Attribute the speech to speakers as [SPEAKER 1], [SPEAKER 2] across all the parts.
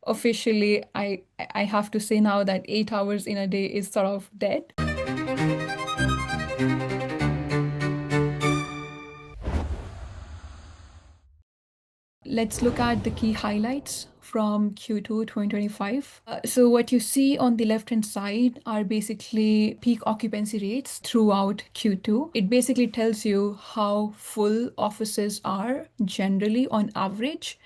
[SPEAKER 1] officially, I have to say now that 8 hours in a day is sort of dead. Let's look at the key highlights from Q2 2025. So what you see on the left-hand side are basically peak occupancy rates throughout Q2. It basically tells you how full offices are generally on average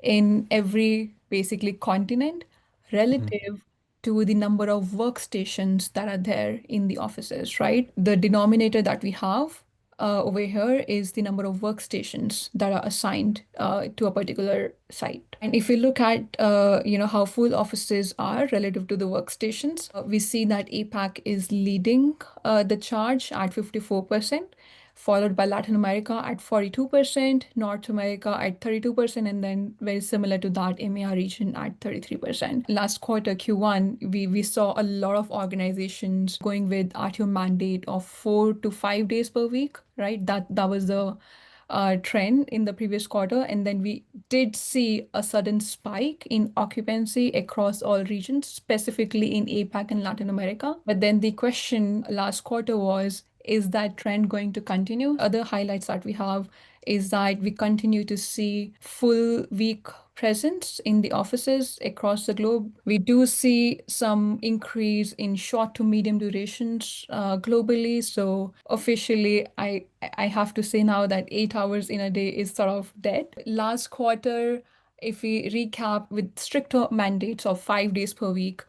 [SPEAKER 1] in every basically continent relative to the number of workstations that are there in the offices, right? The denominator that we have over here is the number of workstations that are assigned to a particular site. And if we look at how full offices are relative to the workstations, we see that APAC is leading the charge at 54%, followed by Latin America at 42%, North America at 32%, and then very similar to that, EMEA region at 33%. Last quarter, Q1, we saw a lot of organizations going with RTO mandate of 4 to 5 days per week, right? That was the trend in the previous quarter. And then we did see a sudden spike in occupancy across all regions, specifically in APAC and Latin America. But then the question last quarter was, is that trend going to continue? Other highlights that we have is that we continue to see full week presence in the offices across the globe. We do see some increase in short to medium durations globally. So officially, I have to say now that 8 hours in a day is sort of dead. Last quarter, if we recap with stricter mandates of 5 days per week,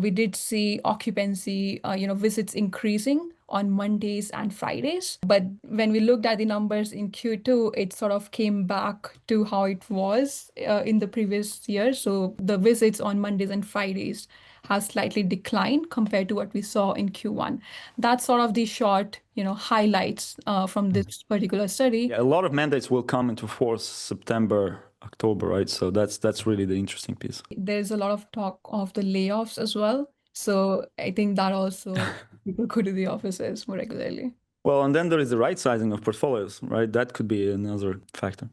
[SPEAKER 1] we did see occupancy, visits increasing on Mondays and Fridays. But when we looked at the numbers in Q2, it sort of came back to how it was in the previous year. So the visits on Mondays and Fridays has slightly declined compared to what we saw in Q1. That's sort of the short, highlights from this particular study.
[SPEAKER 2] Yeah, a lot of mandates will come into force September, October, right? So that's really the interesting piece.
[SPEAKER 1] There's a lot of talk of the layoffs as well. So I think that also people go to the offices more regularly.
[SPEAKER 2] Well, and then there is the right sizing of portfolios, right? That could be another factor.